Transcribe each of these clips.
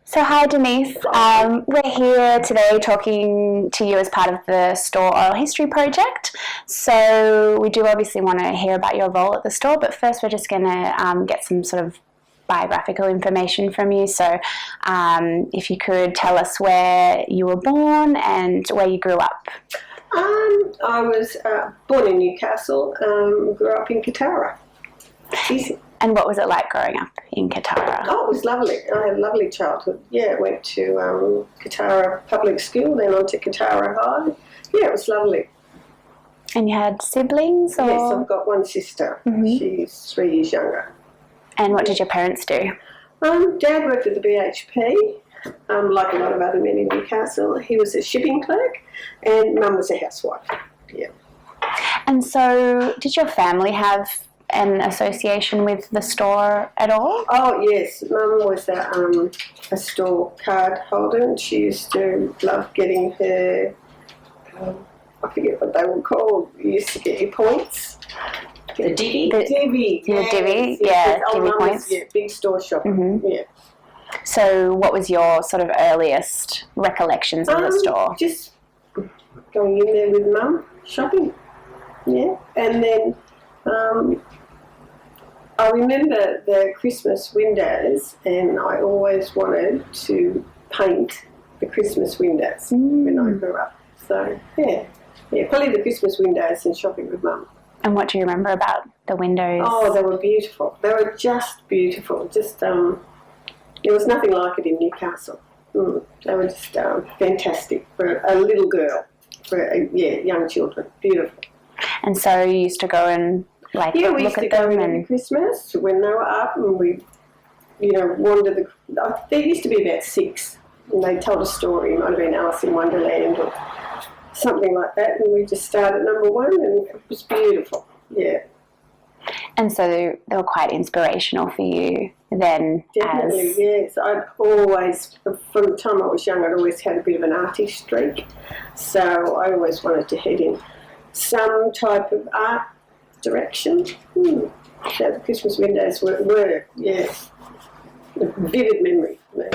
So hi Denise, we're here today talking to you as part of the store oral history project. So we do obviously want to hear about your role at the store, but first we're just going to get some sort of biographical information from you. So if you could tell us where you were born and where you grew up. I was born in Newcastle, grew up in Katara. Easy. And what was it like growing up in Katara? Oh, it was lovely. I had a lovely childhood. Yeah, went to Katara Public School, then on to Katara High. Yeah, it was lovely. And you had siblings? Or? Yes, I've got one sister. Mm-hmm. She's 3 years younger. And what did your parents do? Dad worked at the BHP, like a lot of other men in Newcastle. He was a shipping clerk, and Mum was a housewife. Yeah. And so, did your family have an association with the store at all? Oh yes, Mum was a store card holder, and she used to love getting her, I forget what they were called, you used to get your points. The divvy? The divvy, yes. The divvy, yeah, divvy points. Yeah, big store shopping, yeah. So what was your sort of earliest recollections of the store? Just going in there with Mum, shopping, yeah, and then I remember the Christmas windows, and I always wanted to paint the Christmas windows when I grew up. So, yeah, probably the Christmas windows and shopping with Mum. And what do you remember about the windows? Oh, they were beautiful. They were just beautiful. Just there was nothing like it in Newcastle. They were just fantastic for a little girl, for young children. Beautiful. And so you used to go and we used to go in every Christmas when they were up, and we, wandered there used to be about 6, and they told a story. It might have been Alice in Wonderland or something like that, and we just started at number 1, and it was beautiful. Yeah. And so they were quite inspirational for you then? Definitely, yes. I'd always, from the time I was young, I'd always had a bit of an arty streak, so I always wanted to head in some type of art direction. So the Christmas windows were yes, a vivid memory for me.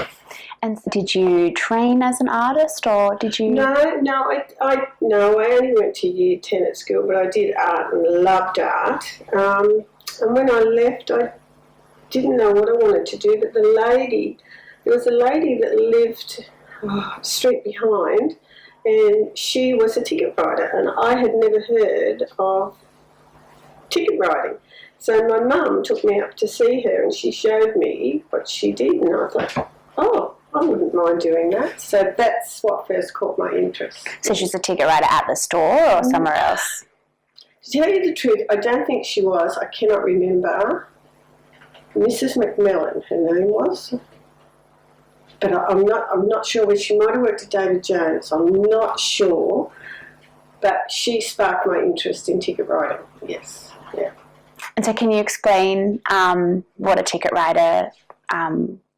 And so did you train as an artist, or did you? No, I only went to year 10 at school, but I did art and loved art. And when I left, I didn't know what I wanted to do, but there was a lady that lived street behind, and she was a ticket writer, and I had never heard of ticket writing. So my mum took me up to see her, and she showed me what she did, and I thought, I wouldn't mind doing that. So that's what first caught my interest. So she's a ticket writer at the store or somewhere else? To tell you the truth, I don't think she was. I cannot remember. Mrs. McMillan, her name was. But I'm not sure whether she might have worked at David Jones. I'm not sure. But she sparked my interest in ticket writing, yes. Yeah. And so can you explain what a ticket writer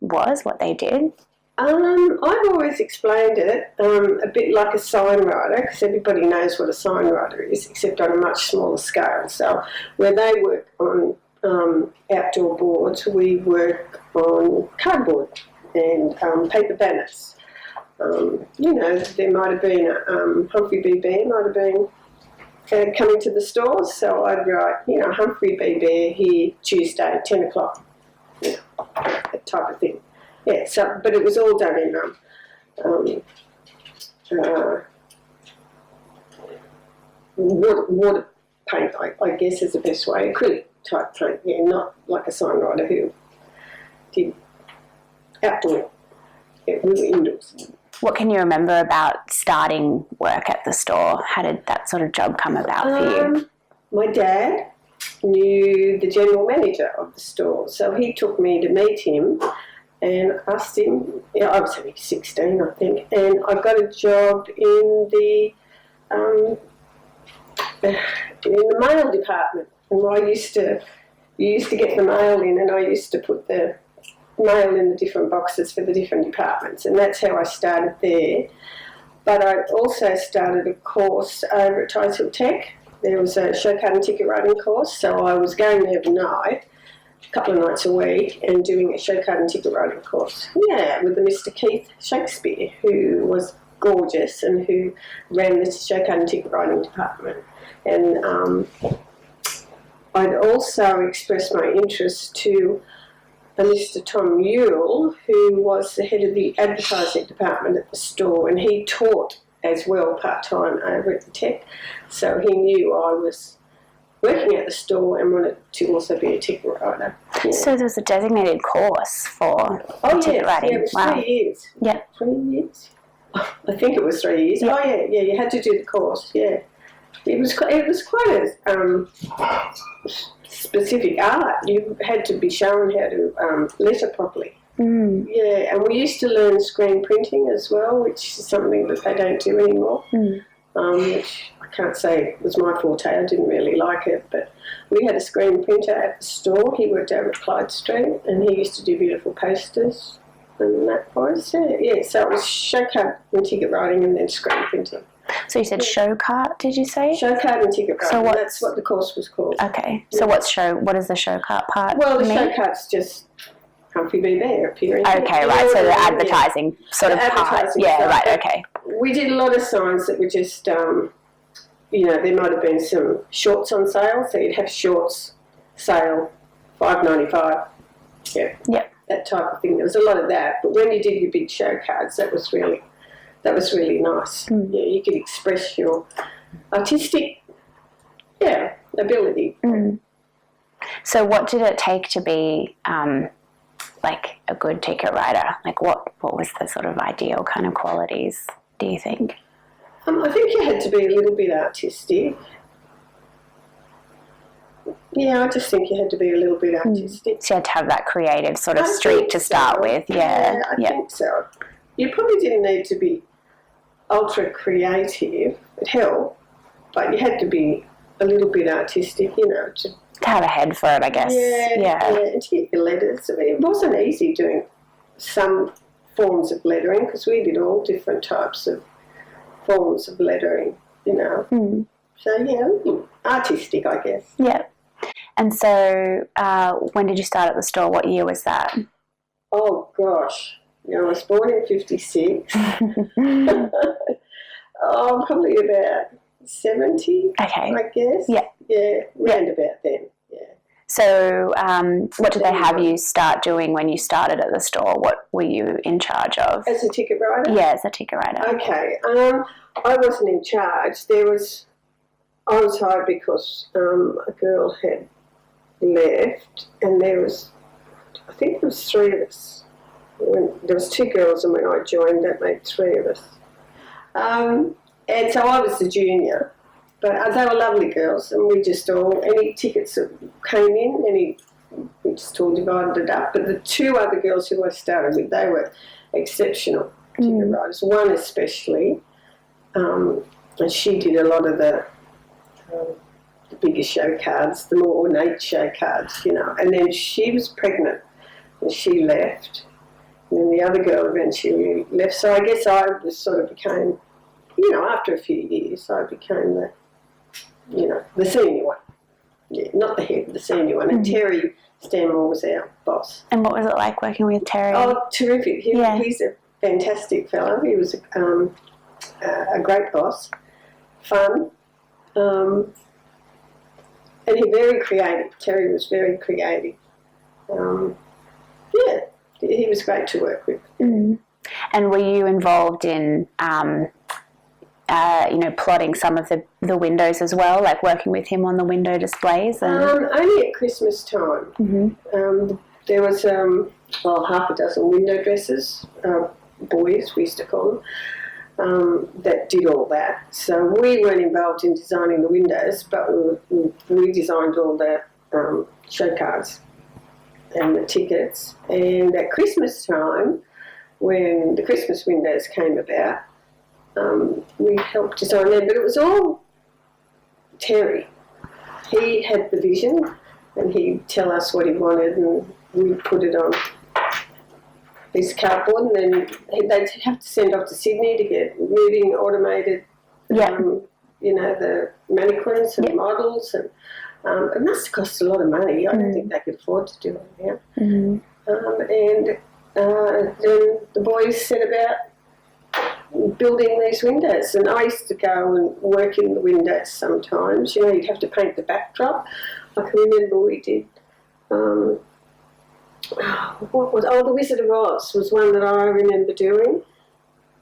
was, what they did? I've always explained it a bit like a sign writer, because everybody knows what a sign writer is, except on a much smaller scale. So where they work on outdoor boards, we work on cardboard and paper banners. There might have been Humphrey B. Bear might have been coming to the stores, so I'd write, Humphrey B. Bear here Tuesday, 10 o'clock, that type of thing. Yeah, so, but it was all done in water paint, I guess is the best way, acrylic type paint, not like a sign writer who did outdoor. Yeah, we were indoors. What can you remember about starting work at the store? How did that sort of job come about for you? My dad knew the general manager of the store, so he took me to meet him and asked him, I was only 16, I think, and I got a job in the mail department. And you used to get the mail in, and I used to put the mail in the different boxes for the different departments, and that's how I started there. But I also started a course over at Ticehill Tech. There was a show card and ticket writing course, so I was going there every night, couple of nights a week and doing a show card and ticket writing course. Yeah, with the Mr. Keith Shakespeare, who was gorgeous and who ran the show card and ticket writing department. And I'd also expressed my interest to a Mr. Tom Yule, who was the head of the advertising department at the store, and he taught as well part-time over at the Tech. So he knew I was working at the store and wanted to also be a ticket writer. Yeah. So there was a designated course for ticket writing. Yeah, it was wow. 3 years. Yeah. 3 years? I think it was 3 years. Yeah. Oh, yeah, you had to do the course, yeah. It was quite a specific art. You had to be shown how to letter properly. Mm. Yeah, and we used to learn screen printing as well, which is something that they don't do anymore. Mm. Which I can't say was my forte. I didn't really like it, but we had a screen printer at the store. He worked over at Clyde Street, and he used to do beautiful posters and that for us. Yeah. So it was show card and ticket writing, and then screen printing. So you said show card, did you say? Show card and ticket writing. So that's what the course was called. Okay. So what is the show card part? Well, the show card's just Humphrey B. Bear appearing. Okay, right. So the advertising sort of part. Yeah, right. Okay. We did a lot of signs that were just, there might have been some shorts on sale. So you'd have shorts sale, $5.95. Yeah. Yep. That type of thing. There was a lot of that. But when you did your big show cards, that was really nice. Mm. Yeah, you could express your artistic, ability. Mm. So what did it take to be like a good ticket writer? Like what was the sort of ideal kind of qualities, do you think? I think you had to be a little bit artistic. Yeah, I just think you had to be a little bit artistic. So you had to have that creative sort of streak to start with. Yeah, I think so. You probably didn't need to be ultra creative. It helped, but you had to be a little bit artistic, to have a head for it, I guess. Yeah, and to get your letters. I mean, it wasn't easy doing some forms of lettering because we did all different types of forms of lettering, Mm. So, artistic, I guess. Yeah. And so when did you start at the store? What year was that? Oh, gosh. I was born in 56. Probably about 70, okay. I guess. Yeah. Yeah, round about then, yeah. So what did they have you start doing when you started at the store? What were you in charge of? As a ticket writer? Yeah, as a ticket writer. Okay. I wasn't in charge. I was hired because a girl had left, and I think there was 3 of us. There was 2 girls, and when I joined, that made 3 of us. And so I was the junior, but they were lovely girls, and we just any tickets that came in, we just all divided it up. But the 2 other girls who I started with, they were exceptional ticket writers. One especially, and she did a lot of the bigger show cards, the more ornate show cards, And then she was pregnant, and she left. And then the other girl eventually left. So I guess I became, after a few years, I became the senior one. Yeah, not the head, the senior one. And Terry Stanmore was our boss. And what was it like working with Terry? Oh, terrific. He's a fantastic fellow. He was a great boss, fun, and he very creative. Terry was very creative. He was great to work with. Mm. And were you involved in, plotting some of the windows as well, like working with him on the window displays? Only at Christmas time. Mm-hmm. There was half a dozen window dressers, boys we used to call them, that did all that. So we weren't involved in designing the windows, but we designed all the show cards and the tickets. And at Christmas time, when the Christmas windows came about, we helped design them, but it was all Terry. He had the vision, and he'd tell us what he wanted, and we'd put it on this cardboard, and then they'd have to send off to Sydney to get moving automated, the mannequins and models, and It must have cost a lot of money. I don't think they could afford to do it now. Mm. Then the boys set about building these windows, and I used to go and work in the windows sometimes. You know, you'd have to paint the backdrop. I can remember we did. The Wizard of Oz was one that I remember doing,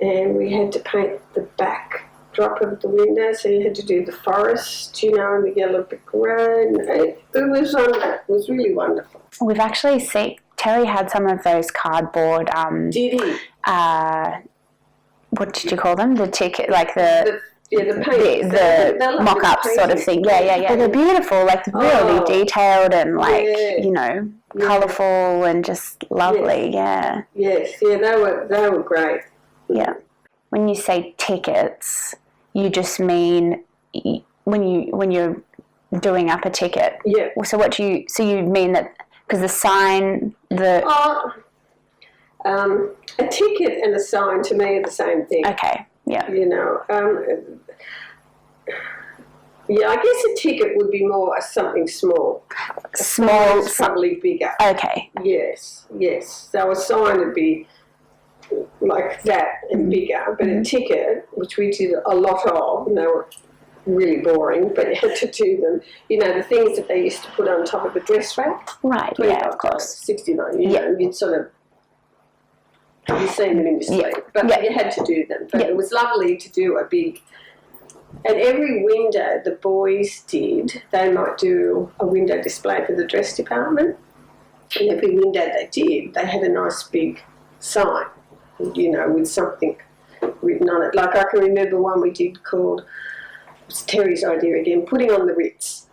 and we had to paint the backdrop of the window, so you had to do the forest, you know, and the yellow brick road. It was wonderful. It was really wonderful. We've actually seen, Terry had some of those cardboard, Did he? What did you call them? The ticket, like the the mock-ups sort of thing. Yeah. But they're beautiful, like really detailed and colourful and just lovely. Yes, they were great. Yeah. When you say tickets, you just mean when you're doing up a ticket. Yeah. So you mean that because the sign a ticket and a sign to me are the same thing. Okay. Yeah. You know, I guess a ticket would be more something small. Small, probably bigger. Okay. Yes. So a sign would be like that and bigger, but a ticket, which we did a lot of, and they were really boring, but you had to do them. You know, the things that they used to put on top of a dress rack. Right. Yeah, of course. $69. You know, you'd sort of. You've seen them in your sleep, but you had to do them. But it was lovely to do a big. And every window the boys did, they might do a window display for the dress department. And every window they did, they had a nice big sign, you know, with something written on it. Like I can remember one we did called, it was Terry's idea again, putting on the Ritz,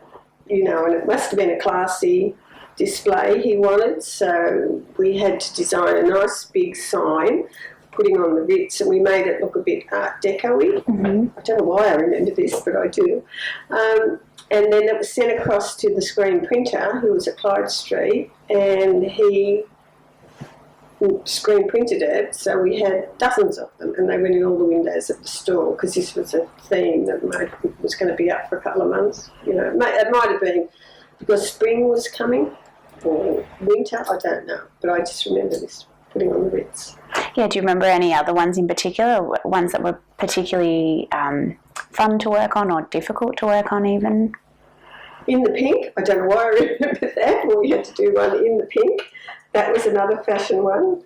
you know, and it must have been a classy display he wanted, so we had to design a nice big sign putting on the Ritz, and we made it look a bit Art Deco-y. I don't know why I remember this, but I do. And then it was sent across to the screen printer, who was at Clyde Street, and he screen printed it, so we had dozens of them, and they went in all the windows at the store, because this was a theme that was going to be up for a couple of months. You know, it might have been because spring was coming, or winter, I don't know, but I just remember this, putting on the Ritz. Yeah, do you remember any other ones in particular, ones that were particularly fun to work on or difficult to work on even? In the pink, I don't know why I remember that, but we had to do one in the pink. That was another fashion one.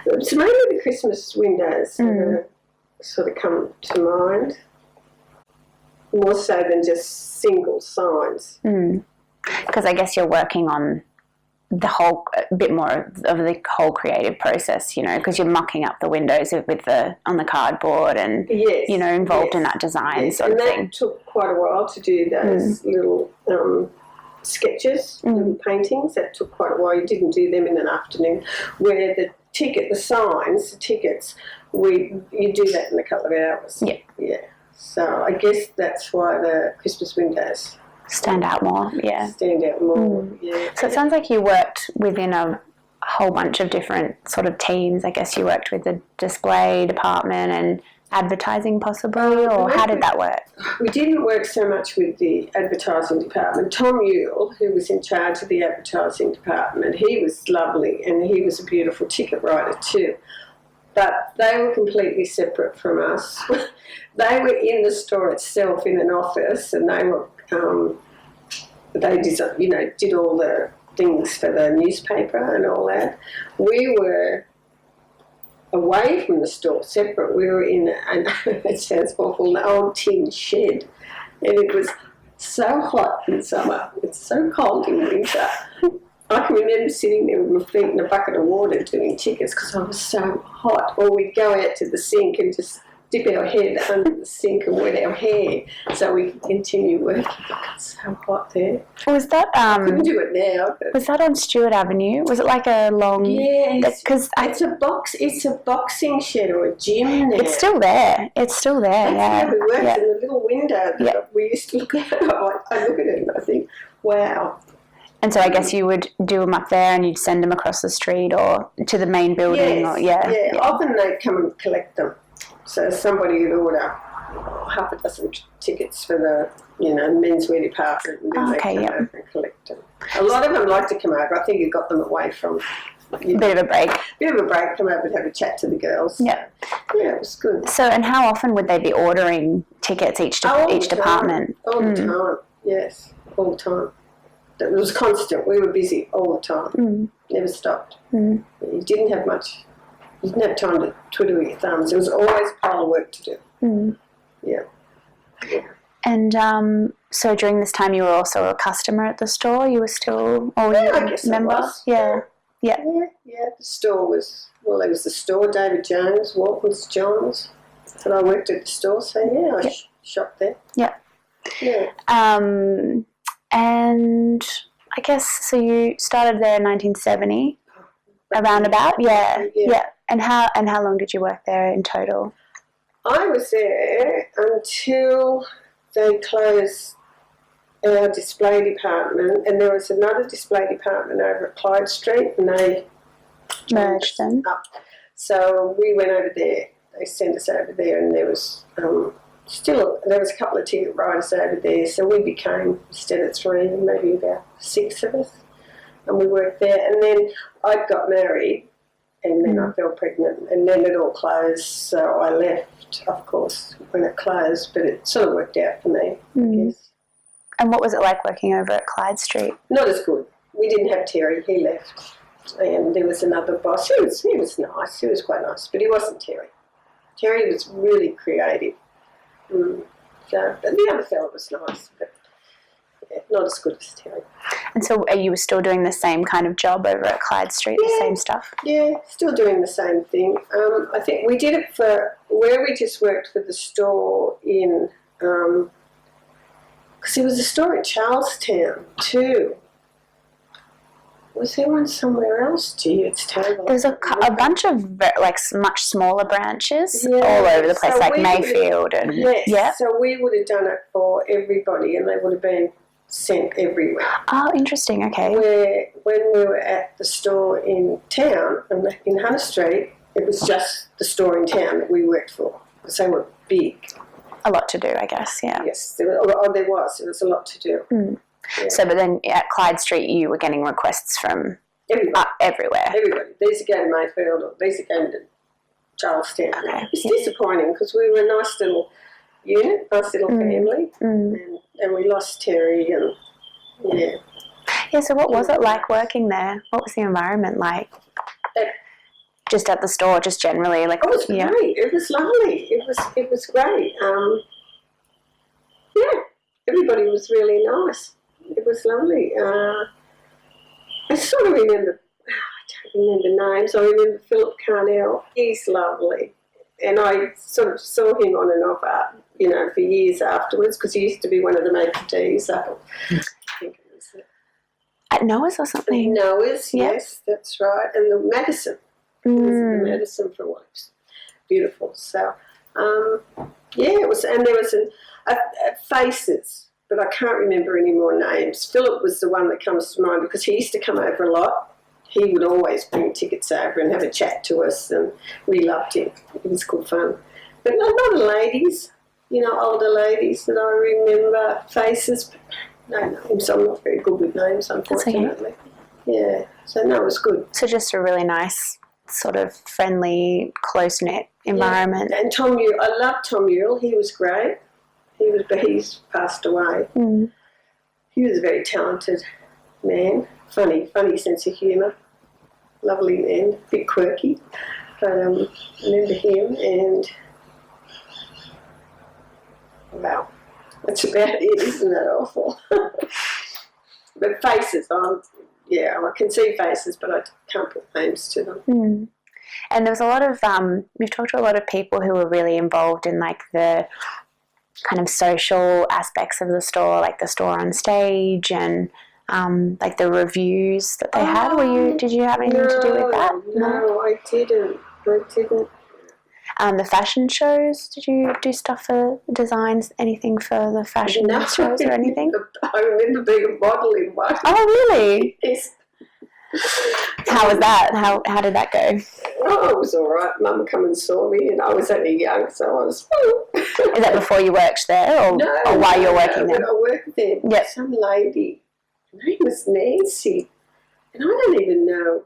It's mainly the Christmas windows that sort of come to mind, more so than just single signs. Because I guess you're working on a bit more of the whole creative process, you know, because you're mucking up the windows on the cardboard and, you know, involved in that design sort of thing. And that took quite a while to do those little sketches, little paintings. That took quite a while. You didn't do them in an afternoon. Where the tickets, you do that in a couple of hours. Yeah. So I guess that's why the Christmas windows stand out more. Yeah. So it sounds like you worked within a whole bunch of different sort of teams. I guess you worked with the display department and advertising possibly, or how did that work? We didn't work so much with the advertising department. Tom Yule, who was in charge of the advertising department, he was lovely, and he was a beautiful ticket writer too. But they were completely separate from us. They were in the store itself in an office, and they were did all the things for the newspaper and all that. We were away from the store, separate. We were in it sounds awful, an old tin shed, and it was so hot in summer. It's so cold in winter. I can remember sitting there with my feet in a bucket of water doing tickets because I was so hot. Or we'd go out to the sink and just dip our head under the sink and wet our hair so we could continue working. It's so hot there. Was that I couldn't do it now. Was that on Stewart Avenue? Was it like a long? Yes. Because it's a boxing shed or a gym now. It's still there. That's how we worked in the little window that we used to look at. I look at it and I think, wow. And so I guess you would do them up there and you'd send them across the street or to the main building. Yes. Often they'd come and collect them. So somebody would order half a dozen tickets for the, menswear department, and then they come over and collect them. A lot of them like to come over. I think you got them away from... Bit of a break. Come over and have a chat to the girls. Yeah. Yeah, it was good. So, and how often would they be ordering tickets each department? All the time, yes, all the time. It was constant. We were busy all the time. Never stopped. You didn't have much. You didn't have time to twiddle your thumbs. There was always a pile of work to do. Yeah. And so during this time, you were also a customer at the store. You were still, I guess member? I was. Yeah. The store was, there was the store, David Jones, Waltons, Johns, and I worked at the store, so I shopped there. Yeah. Yeah. And I guess, so you started there in 1970, around about? Yeah. And how long did you work there in total? I was there until they closed our display department, and there was another display department over at Clyde Street, and they merged them up. So we went over there. They sent us over there, and there was there was a couple of ticket riders over there. So we became, instead of 3, maybe about 6 of us, and we worked there. And then I got married, and then I fell pregnant, and then it all closed. So I left, of course, when it closed, but it sort of worked out for me, I guess. And what was it like working over at Clyde Street? Not as good. We didn't have Terry. He left. And there was another boss. He was nice. He was quite nice. But he wasn't Terry. Terry was really creative. So, but the other fellow was nice. But not as good as Terry. And so you were still doing the same kind of job over at Clyde Street, the same stuff? Yeah, still doing the same thing. I think we did it for where we just worked for the store in... because there was a store in Charlestown too. Was there one somewhere else? Gee, it's terrible. There's a bunch of much smaller branches all over the place, so like Mayfield and So we would have done it for everybody, and they would have been sent everywhere. Oh, interesting. Okay. Where when we were at the store in town, in Hunter Street, it was just the store in town that we worked for, because they were big. A lot to do, I guess. Yeah. Yes, there was a lot to do. Yeah. So, but then at Clyde Street, you were getting requests from everywhere. Everybody. These are going to Mayfield, or these are going to Charlestown. Okay. It's disappointing because we were a nice little unit, nice little family, and we lost Terry, and Yeah, so what was it like working there? What was the environment like? Just at the store, just generally? It was great. It was lovely. It was great. Everybody was really nice. It was lovely. I sort of remember, I don't remember names. I remember Philip Carnell. He's lovely. And I sort of saw him on and off, for years afterwards, because he used to be one of the maitre d's up I think it was at Noah's or something? Noah's, yes, that's right. And the Madison. It was the Madison for once. Beautiful. So, it was, and there was faces. But I can't remember any more names. Philip was the one that comes to mind because he used to come over a lot. He would always bring tickets over and have a chat to us, and we loved him. It was good fun. But a lot of ladies, older ladies that I remember, faces, but no names. I'm not very good with names, unfortunately. Okay. Yeah, so no, it was good. So just a really nice, sort of friendly, close-knit environment. Yeah. And Tom Ewell, I loved Tom Ewell. He was great. But he's passed away. He was a very talented man, funny sense of humour, lovely man, a bit quirky. But I remember him, and wow, that's about it. Isn't that awful? But faces, I can see faces, but I can't put names to them. And there was a lot of we've talked to a lot of people who were really involved in the kind of social aspects of the store, like the store on stage and the reviews that they had. Did you have anything to do with that? No, I didn't. The fashion shows, did you do stuff for designs, anything for the fashion shows or anything? I remember being a model in one. Oh, really? Yes. How was that? How did that go? Oh, it was all right. Mum come and saw me, and I was only young, so I was. Is that before you worked there, or while you're working there? When I worked there, yep. Some lady, her name was Nancy, and I don't even know.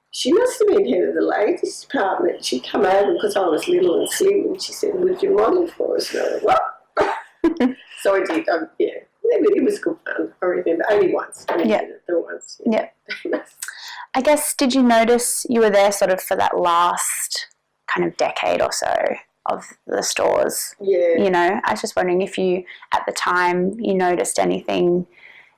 She must have been head of the ladies department. She come over because I was little and slim, and she said, "Would you model for us?" And I went, "What?" So I did. Yeah, it was good fun. I remember only once. Once. Yeah. I guess, did you notice you were there sort of for that last kind of decade or so of the stores? Yeah. You know, I was just wondering if you, at the time, you noticed anything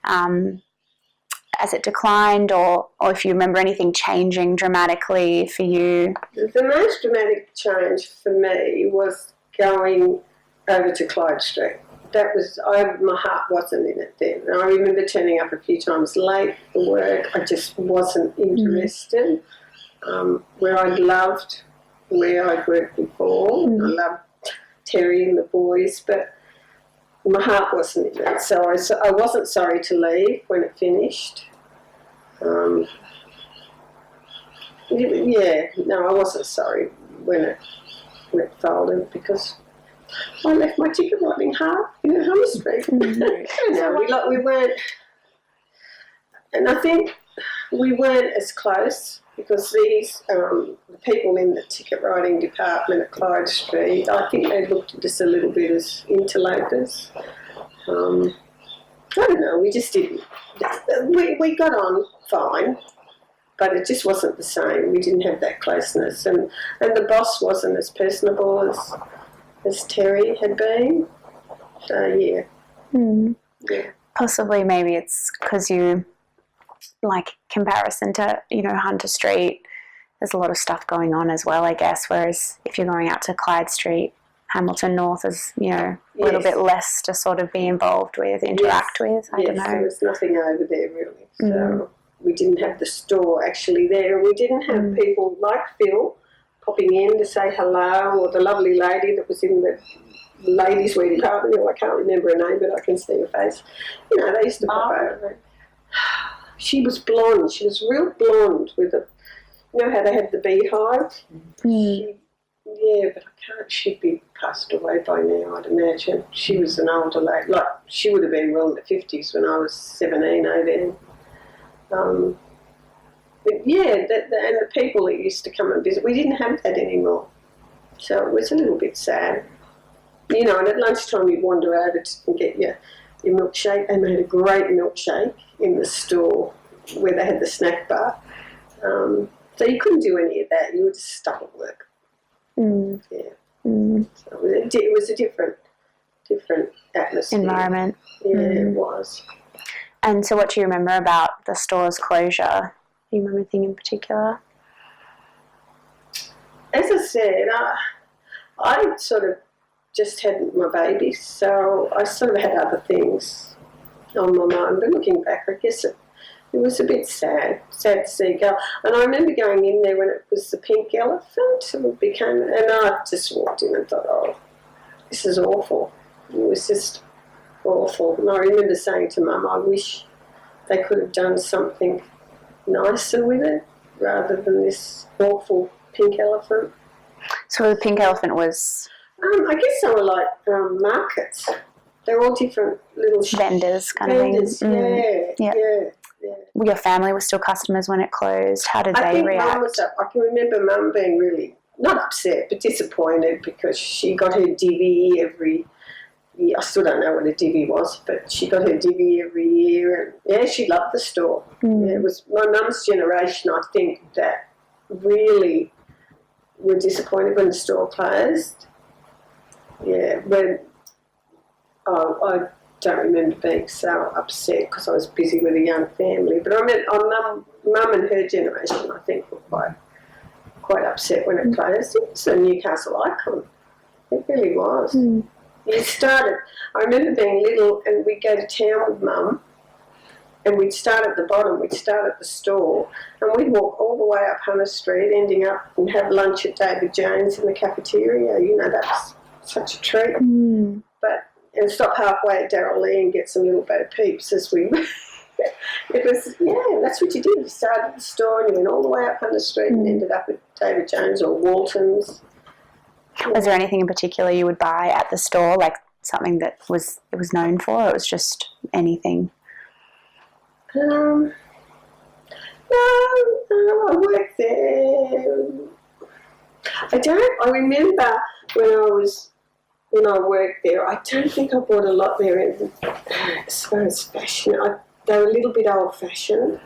as it declined, or if you remember anything changing dramatically for you. The most dramatic change for me was going over to Clyde Street. That was, my heart wasn't in it then. And I remember turning up a few times late for work. I just wasn't interested. Where I'd loved where I'd worked before. I loved Terry and the boys, but my heart wasn't in it. So I wasn't sorry to leave when it finished. I wasn't sorry when it folded, because I left my ticket writing half in the Hummer Street. We weren't, and I think we weren't as close, because these the people in the ticket writing department at Clyde Street, I think they looked at us a little bit as interlopers. I don't know, we just didn't. We got on fine, but it just wasn't the same. We didn't have that closeness, and the boss wasn't as personable as Terry had been. So yeah. Yeah. Possibly, maybe it's because you, like, comparison to, Hunter Street, there's a lot of stuff going on as well, I guess, whereas if you're going out to Clyde Street, Hamilton North is, a little bit less to sort of be involved with, interact with. I don't know. There was nothing over there really. So we didn't have the store actually there. We didn't have people like Phil popping in to say hello, or the lovely lady that was in the ladies' wear department. I can't remember her name, but I can see her face. They used to pop over. She was blonde. She was real blonde with how they had the beehive? But I can't. She'd be passed away by now, I'd imagine. She was an older lady. Like, she would have been well in the 50s when I was 17, 18. But yeah, and the people that used to come and visit, we didn't have that anymore. So it was a little bit sad. And at lunchtime you'd wander over and get your milkshake. They made a great milkshake in the store where they had the snack bar. So you couldn't do any of that. You were just stuck at work. Yeah. So it was a different atmosphere. Environment. Yeah, it was. And so what do you remember about the store's closure? Do you remember anything in particular? As I said, I sort of just had my baby, so I sort of had other things on my mind. But looking back, I guess it was a bit sad to see it go. And I remember going in there when it was the pink elephant, and I just walked in and thought, oh, this is awful. It was just awful. And I remember saying to Mum, I wish they could have done something nicer with it rather than this awful pink elephant. So the pink elephant was? I guess they were like markets. They're all different little vendors kind of things. Yeah. Your family was still customers when it closed. How did they react? Mum was I can remember Mum being really, not upset, but disappointed, because she got her divvy every year. I still don't know what a divvy was, but she got her divvy every year. And she loved the store. Yeah, it was my mum's generation, I think, that really were disappointed when the store closed. Yeah, I don't remember being so upset because I was busy with a young family. But I mean, Mum and her generation, I think, were quite upset when it closed. It was a Newcastle icon. It really was. I remember being little, and we'd go to town with Mum, and we'd start at the bottom, we'd start at the store, and we'd walk all the way up Hunter Street, ending up and have lunch at David Jones in the cafeteria. That was such a treat. And stop halfway at Darryl Lee and get some little bit of peeps as we It was, that's what you did. You started at the store and you went all the way up on the street and ended up at David Jones or Walton's. Was there anything in particular you would buy at the store, like something that it was known for, or it was just anything? No, I worked there. I remember when I worked there, I don't think I bought a lot there as far as fashion. They were a little bit old-fashioned.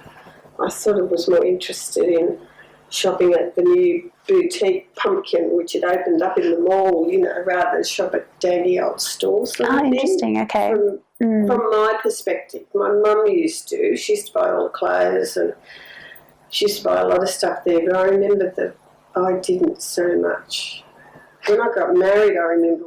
I sort of was more interested in shopping at the new boutique Pumpkin, which had opened up in the mall, rather than shop at dandy old stores. Interesting, okay. From my perspective, my mum used to. She used to buy all the clothes and she used to buy a lot of stuff there, but I remember that I didn't so much. When I got married, I remember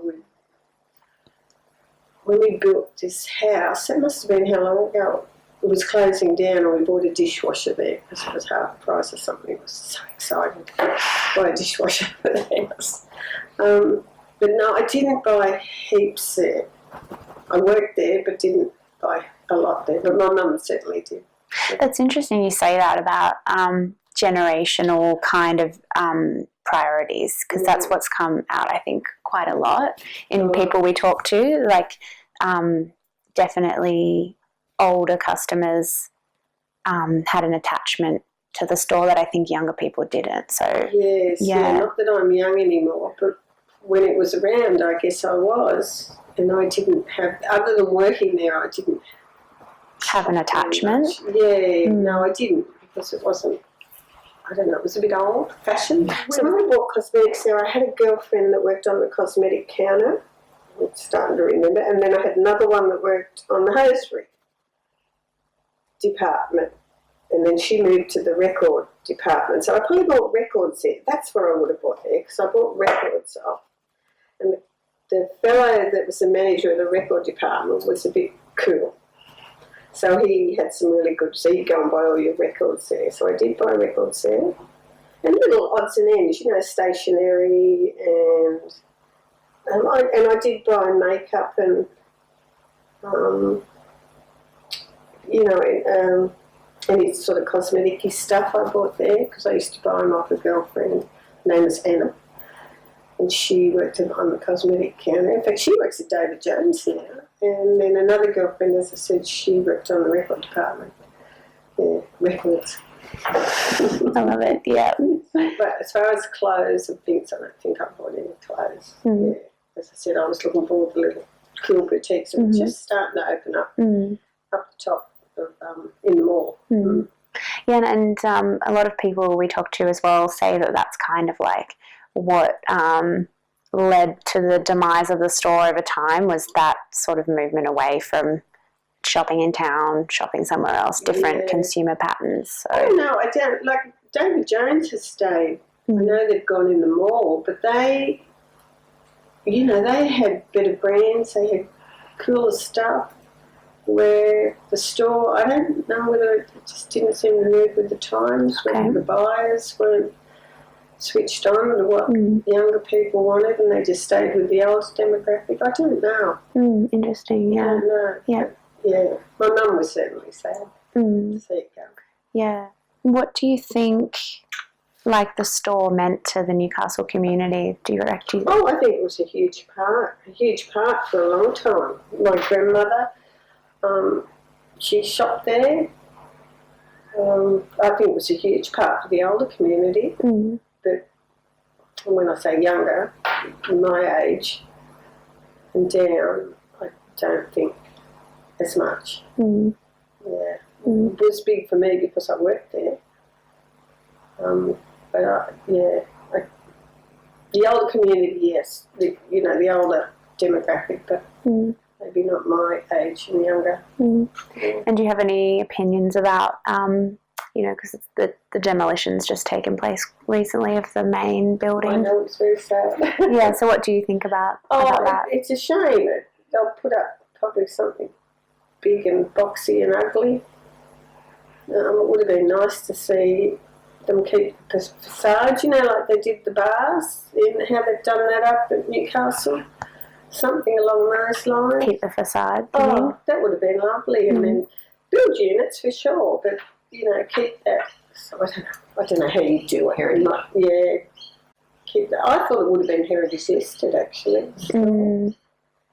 when we built this house, it must have been how long ago, it was closing down and we bought a dishwasher there because it was half the price of something. It was so exciting to buy a dishwasher for the house. But no, I didn't buy heaps there. I worked there but didn't buy a lot there, but my mum certainly did. That's interesting you say that about generational kind of priorities, because that's what's come out, I think, quite a lot in people we talk to. Like, definitely older customers had an attachment to the store that I think younger people didn't. So yes, not that I'm young anymore, but when it was around, I guess I was, and I didn't have, other than working there, I didn't have an attachment. No, I didn't, because it wasn't. I don't know, it was a bit old-fashioned. When I bought cosmetics there, I had a girlfriend that worked on the cosmetic counter. I'm starting to remember. And then I had another one that worked on the hosiery department. And then she moved to the record department. So I probably bought records there. That's where I would have bought there, because I bought records off. And the fellow that was the manager of the record department was a bit cool. So he had some really good, so you go and buy all your records there. So I did buy records there. And little odds and ends, stationery and I did buy makeup and, any sort of cosmetic-y stuff I bought there, because I used to buy them off a girlfriend. Her name was Anna. And she worked on the cosmetic counter. In fact, she works at David Jones now. And then another girlfriend, as I said, she worked on the record department. Yeah, records. I love it, yeah. But as far as clothes and things, I don't think I bought any clothes. Yeah. As I said, I was looking for the little cool boutiques that were just starting to open up up the top of, in the mall. Yeah, and a lot of people we talk to as well say that that's kind of like what led to the demise of the store over time, was that sort of movement away from shopping in town, shopping somewhere else, different consumer patterns. So. I don't know. I don't, like, David Jones has stayed. I know they've gone in the mall, but they had better brands, they had cooler stuff, where the store, I don't know whether it just didn't seem to move with the times, whether the buyers weren't switched on to what younger people wanted and they just stayed with the old demographic. I don't know. Interesting, yeah. I don't know. Yeah. Yeah. My mum was certainly sad to see it go. Yeah. What do you think, like, the store meant to the Newcastle community? Do you reckon? Oh, I think it was a huge part for a long time. My grandmother, she shopped there. I think it was a huge part for the older community. But when I say younger, my age and down, I don't think as much. Yeah. It was big for me because I worked there. But the older community, yes, the older demographic, but maybe not my age and younger. And do you have any opinions about, because the demolition's just taken place recently of the main building? I know, it's very sad. Yeah, so what do you think about that? It's a shame. They'll put up probably something big and boxy and ugly. It would have been nice to see them keep the facade, like they did the bars, how they've done that up at Newcastle. Something along those lines. Keep the facade. Oh, that would have been lovely. And then build units for sure, but, keep that. So I don't know how you do it. Keep that. I thought it would have been here-resisted, actually. So.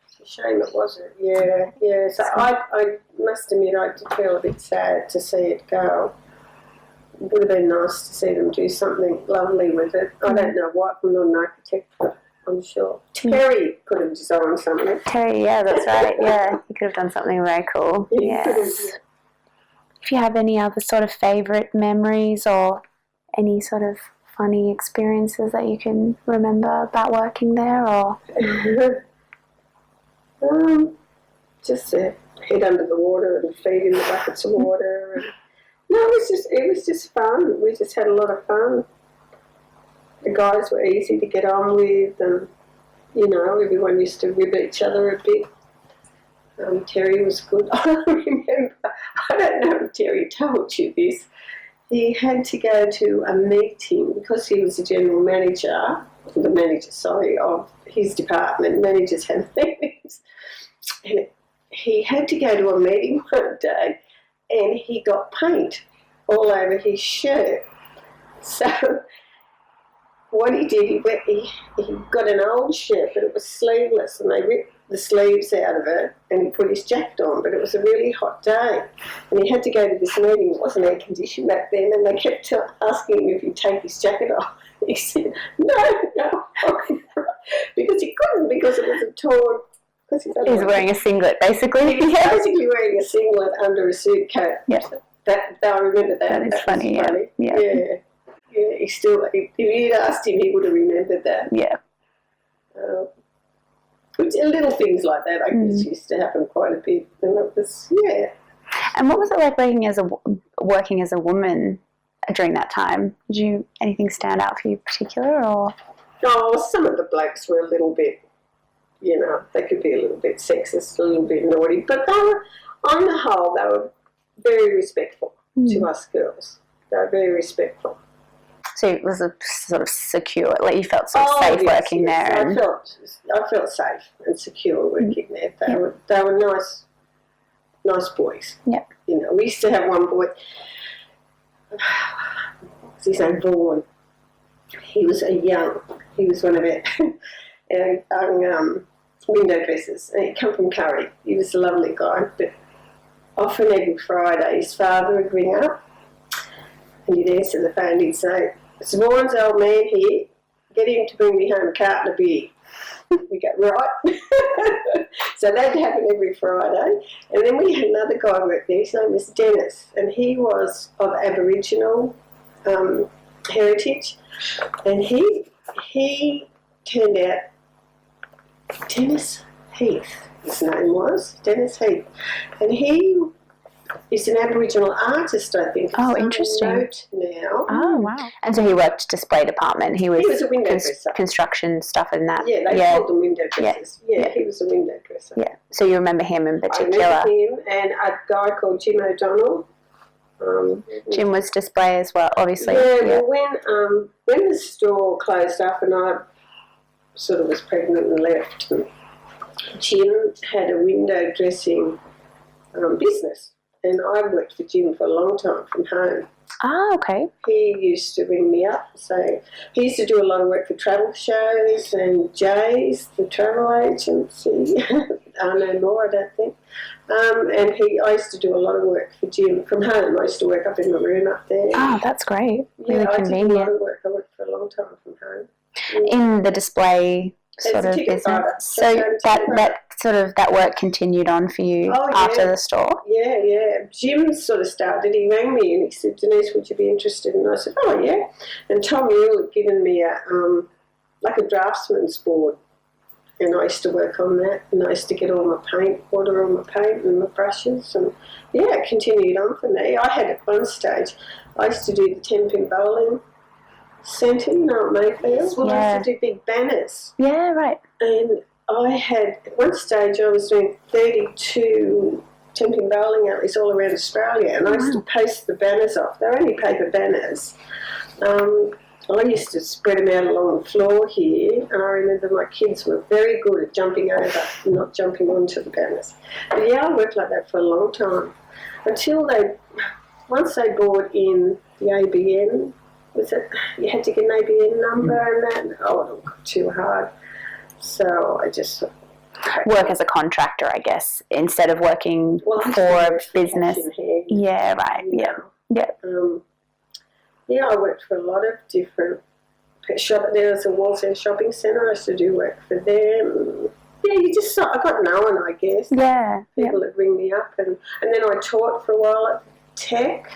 It's a shame it wasn't. Yeah. So I must admit I did feel a bit sad to see it go. It would have been nice to see them do something lovely with it. I don't know what. I'm not an architect, but I'm sure. Terry could have designed something. Terry, yeah, that's right. Yeah, he could have done something very cool. Yes. If you have any other sort of favourite memories or any sort of funny experiences that you can remember about working there, or just to head under the water and feed in the buckets of water. And, no, it was just fun. We just had a lot of fun. The guys were easy to get on with, and everyone used to rib each other a bit. Terry was good. I remember, I don't know if Terry told you this, he had to go to a meeting because he was the general manager, of his department. Managers had meetings. And he had to go to a meeting one day and he got paint all over his shirt. So what he did, he got an old shirt, but it was sleeveless, and they ripped the sleeves out of it, and he put his jacket on, but it was a really hot day, and he had to go to this meeting. It wasn't air conditioned back then, and they kept asking him if he'd take his jacket off. He said, no, because he couldn't, because it was a torn. He's wearing a singlet, basically. He was basically wearing a singlet under a suit coat. Yeah. I remember that. That is funny, Yeah. He still, if you'd asked him, he would have remembered that. Yeah. Little things like that, I guess, used to happen quite a bit. And it was, And what was it like working as a woman during that time? Did anything stand out for you in particular, or? Oh, some of the blokes were a little bit, they could be a little bit sexist, a little bit naughty, but they were, on the whole, they were very respectful to us girls. They were very respectful. So it was a sort of secure, like you felt sort of safe working there. And I felt safe and secure working there. They were nice boys. Yeah. We used to have one boy. What's his name? Vaughan. He was one of our window dressers, and he'd come from Curry. He was a lovely guy, but often every Friday his father would ring up and he'd answer the phone and he'd say, "It's Vaughan's old man here, get him to bring me home a carton of beer." We go, right. So that happened every Friday. And then we had another guy work there, his name was Dennis, and he was of Aboriginal heritage, and he turned out, Dennis Heath, his name was, Dennis Heath, and he is an Aboriginal artist, I think. Oh, interesting. Now. Oh, wow. And so he worked display department. He was a window dresser. Construction stuff and that. Yeah, they called them window dressers. Yeah, he was a window dresser. Yeah. So you remember him in particular? I remember him and a guy called Jim O'Donnell. Jim was display as well, obviously. Yeah. Well, when the store closed up and I sort of was pregnant and left, Jim had a window dressing business. And I worked for Jim for a long time from home. Ah, okay. He used to ring me up. So he used to do a lot of work for travel shows and Jay's, the travel agency. No more, I don't think. And I used to do a lot of work for Jim from home. I used to work up in my room up there. Oh, that's great. Really convenient. I did a lot of work. I worked for a long time from home. In the display sort of business. So that work continued on for you after the store? Yeah. Jim sort of started. He rang me and he said, "Denise, would you be interested?" And I said, "Oh, yeah." And Tom Yule had given me a draftsman's board, and I used to work on that, and I used to get all my paint, order all my paint and my brushes, and it continued on for me. I had at one stage, I used to do the 10-pin bowling centre, at Mayfield. Well, I used to do big banners. Yeah, right. And I had, at one stage, I was doing 32 10-pin bowling alleys all around Australia, and I used to post the banners off. They're only paper banners. I used to spread them out along the floor here, and I remember my kids were very good at jumping over, not jumping onto the banners. But I worked like that for a long time. once they brought in the ABN, you had to get an ABN number and that, and, it got too hard. So I just work as a contractor, I guess, instead of working for a business. Yeah, right. Yeah. I worked for a lot of different there was a Walton shopping centre. I used to do work for them. Yeah, I got known, I guess. Yeah. People would ring me up, and then I taught for a while at Tech.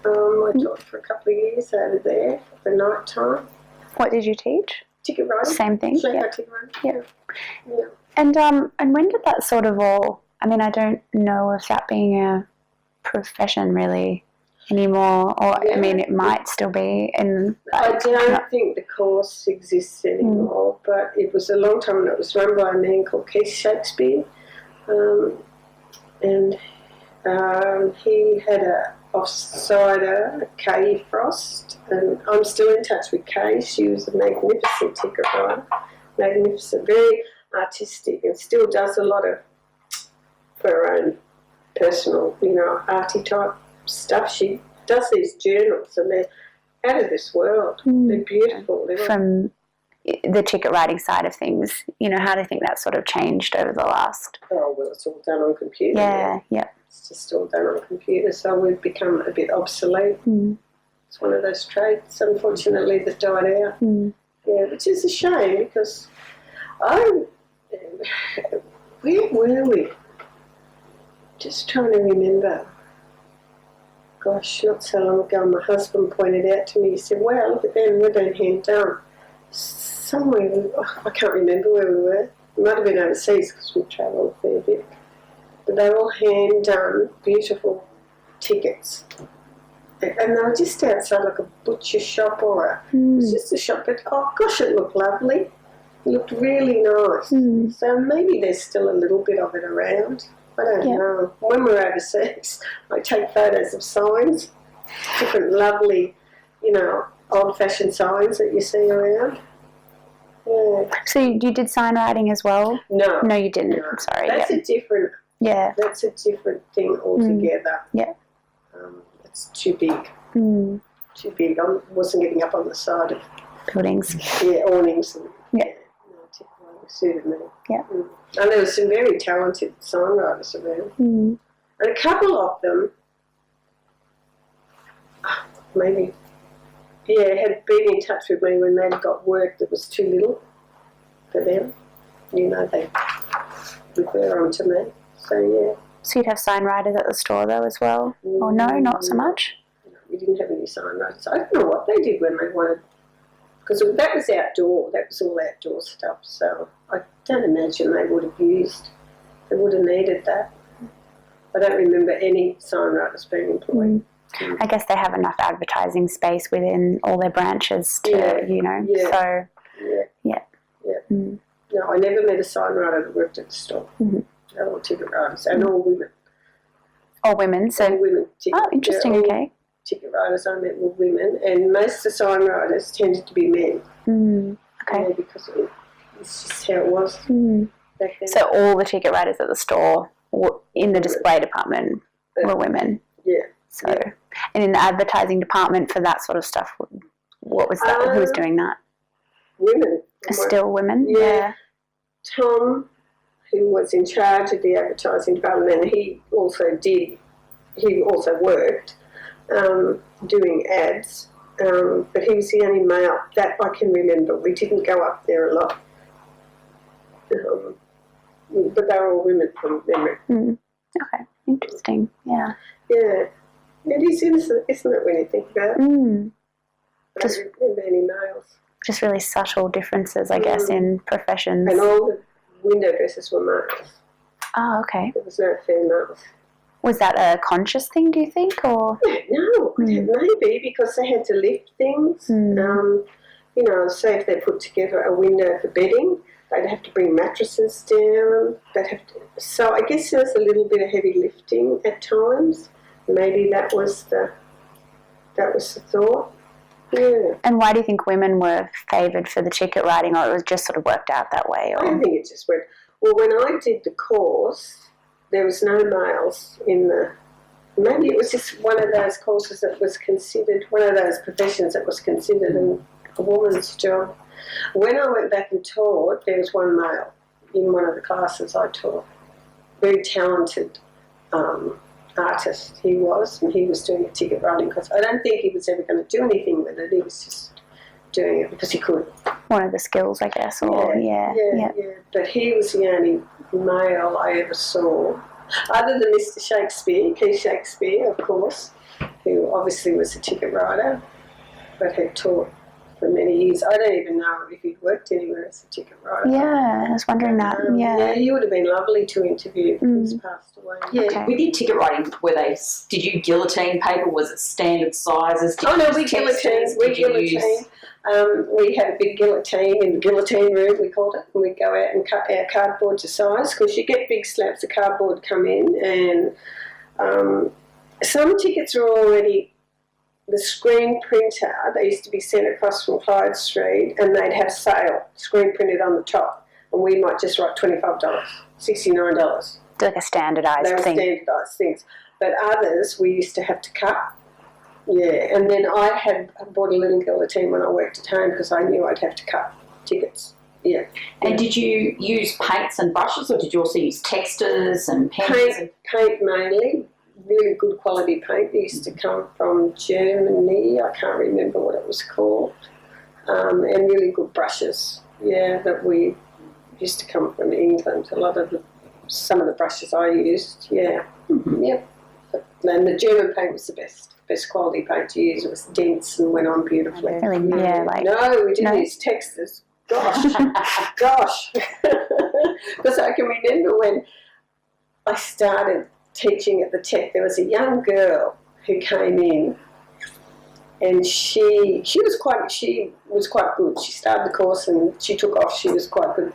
I taught for a couple of years over there for night time. What did you teach? Ticket writing. Same thing. Ticket writing. Yeah. And when did that sort of all? I mean, I don't know of that being a profession really anymore, or I mean, it might still be. I don't think the course exists anymore, but it was a long time, and it was run by a man called Keith Shakespeare, and he had a offsider, Kay Frost, and I'm still in touch with Kay. She was a magnificent ticket writer, magnificent, very artistic, and still does a lot of for her own personal, arty type stuff. She does these journals, and they're out of this world. They're beautiful. From the ticket writing side of things, how do you think that sort of changed over the last? Oh, well, it's all done on computer. Yeah. It's just all done on computer, so we've become a bit obsolete. It's one of those trades, unfortunately, that died out. Yeah, which is a shame, because where were we? Just trying to remember. Gosh, not so long ago, my husband pointed out to me, he said, wow, look at them, we're being hand done. Somewhere, I can't remember where we were. We might have been overseas because we travelled a fair bit. But they were all hand done, beautiful tickets. And they were just outside like a butcher shop or it was just a shop, but oh gosh, it looked lovely. It looked really nice. So maybe there's still a little bit of it around. I don't know. When we're overseas, I take photos of signs, different lovely, old-fashioned signs that you see around. Yeah. So you did sign writing as well? No. No, you didn't. No. I'm sorry. That's a different. Yeah. That's a different thing altogether. Yeah. It's too big. Too big. I wasn't getting up on the side of buildings. Yeah, awnings. And, suited me. Yeah. And there were some very talented songwriters around. And a couple of them, maybe, had been in touch with me when they'd got work that was too little for them. They refer on to me. So, yeah. So you'd have sign writers at the store, though, as well? Or no, not so much? No, we didn't have any sign writers. I don't know what they did when they wanted, because that was outdoor. That was all outdoor stuff. So I don't imagine they would have needed that. I don't remember any sign writers being employed. I guess they have enough advertising space within all their branches to, so... Yeah. No, I never met a sign writer that worked at the store. They're all ticket writers, and all women. All women? So, all women. Interesting, okay. Ticket writers I met were women, and most of the sign writers tended to be men. Okay. Yeah, because it's just how it was back then. So all the ticket writers at the store in the display department were women? Yeah. So, and in the advertising department for that sort of stuff, what was that? Who was doing that? Women. Still women? Yeah. Tom, who was in charge of the advertising department, and he also worked doing ads, but he was the only male that I can remember. We didn't go up there a lot, but they were all women from memory. Okay, interesting. Yeah. It is innocent, isn't it, when you think about it? I don't remember any males. Just really subtle differences, I guess, in professions. And all the window dressers were males. Oh, okay. There was no females. Was that a conscious thing, do you think, or? No, maybe because they had to lift things. Say if they put together a window for bedding, they'd have to bring mattresses down. So I guess there was a little bit of heavy lifting at times. Maybe that was the thought. Yeah. And why do you think women were favoured for the ticket writing, or it was just sort of worked out that way? Or? I think it just went. Well, when I did the course, there was no males in the maybe it was just one of those courses that was considered, one of those professions that was considered a woman's job. When I went back and taught, there was one male in one of the classes I taught. Very talented artist he was, and he was doing a ticket writing course. I don't think he was ever going to do anything with it. He was just doing it because he could. One of the skills, I guess. Or yeah. But he was the only male I ever saw, other than Mr. Shakespeare, Keith Shakespeare, of course, who obviously was a ticket writer, but had taught for many years. I don't even know if he'd worked anywhere as a ticket writer. Yeah, I was wondering that. Yeah, he would have been lovely to interview. He's passed away. Yeah, okay. With your ticket writing, did you guillotine paper? Was it standard sizes? We guillotined. We had a big guillotine in the guillotine room, we called it, and we'd go out and cut our cardboard to size, because you get big slabs of cardboard come in, and some tickets were already, the screen printer, they used to be sent across from Clyde Street, and they'd have sale, screen printed on the top, and we might just write $25, $69. Like a standardised thing. They were standardised things. But others we used to have to cut. Yeah, and then I bought a little guillotine when I worked at home, because I knew I'd have to cut tickets. Yeah. And did you use paints and brushes, or did you also use textures and pens? Paint mainly. Really good quality paint. It used to come from Germany. I can't remember what it was called. And really good brushes. Yeah, that we used to come from England. Some of the brushes I used. Yeah. Mm-hmm. Yep. And the German paint was the best quality paint to use. It was dense and went on beautifully. Really, no, we didn't use textures. Gosh. Because I can remember when I started teaching at the Tech, there was a young girl who came in, and she was quite good. She started the course and she took off. She was quite good,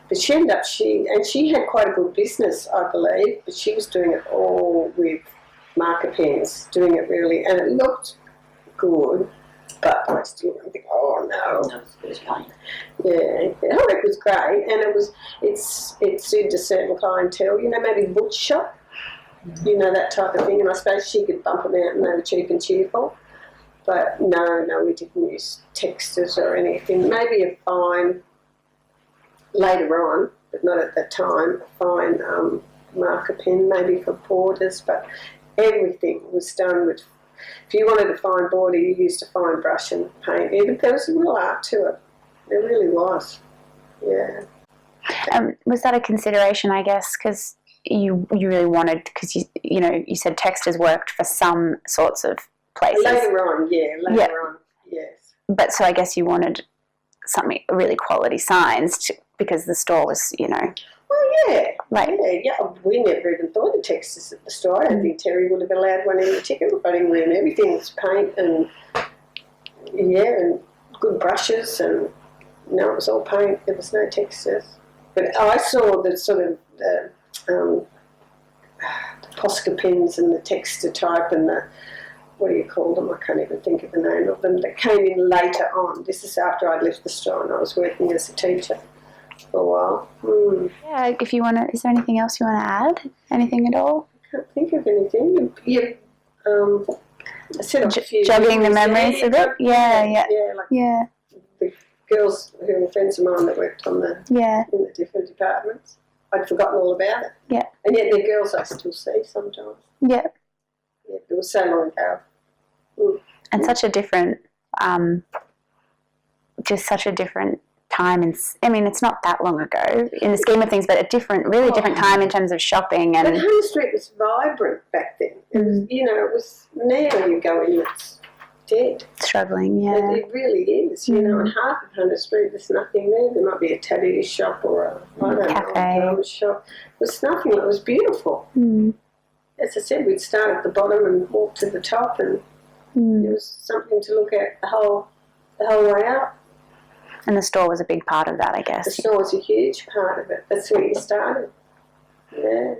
but she had quite a good business, I believe. But she was doing it all with marker pens, doing it really, and it looked good. But I still think, oh no. Yeah, her work was great, and it suited a certain clientele. Maybe butch shop. That type of thing, and I suppose she could bump them out and they were cheap and cheerful. But no, we didn't use textures or anything. Maybe a fine, later on, but not at that time, a fine marker pen maybe for borders, but everything was done with, if you wanted a fine border, you used a fine brush and paint. There was a real art to it. There really was, yeah. Was that a consideration, I guess, because you really wanted, because you said textures worked for some sorts of places. Later on, yes. But so I guess you wanted something really quality signs because the store was, Well, yeah. We never even thought of textures at the store. I don't think Terry would have allowed one in the ticket writing room. Everything was paint and good brushes, and it was all paint. There was no textures. But I saw the sort of the Posca pens and the texture type and the, what do you call them? I can't even think of the name of them, that came in later on. This is after I'd left the store and I was working as a teacher for a while. Yeah, if you want to, is there anything else you want to add? Anything at all? I can't think of anything. I set up a few jogging the memories of it? Yeah. The girls who were friends of mine that worked on in the different departments. I'd forgotten all about it. Yeah. And yet they're girls I still see sometimes. Yeah. Yeah, it was so long ago. And such a different, just such a different time. It's not that long ago in the scheme of things, but really different time in terms of shopping. But Hunter Street was vibrant back then. It was, it was, now you go in, it's dead. Struggling, yeah. It really is, on half of Hunter Street there's nothing there. There might be a tattoo shop or a drama shop. It was nothing. It was beautiful. As I said, we'd start at the bottom and walk to the top, and there was something to look at the whole way out. And the store was a big part of that, I guess. The store was a huge part of it. That's where you started. Yeah.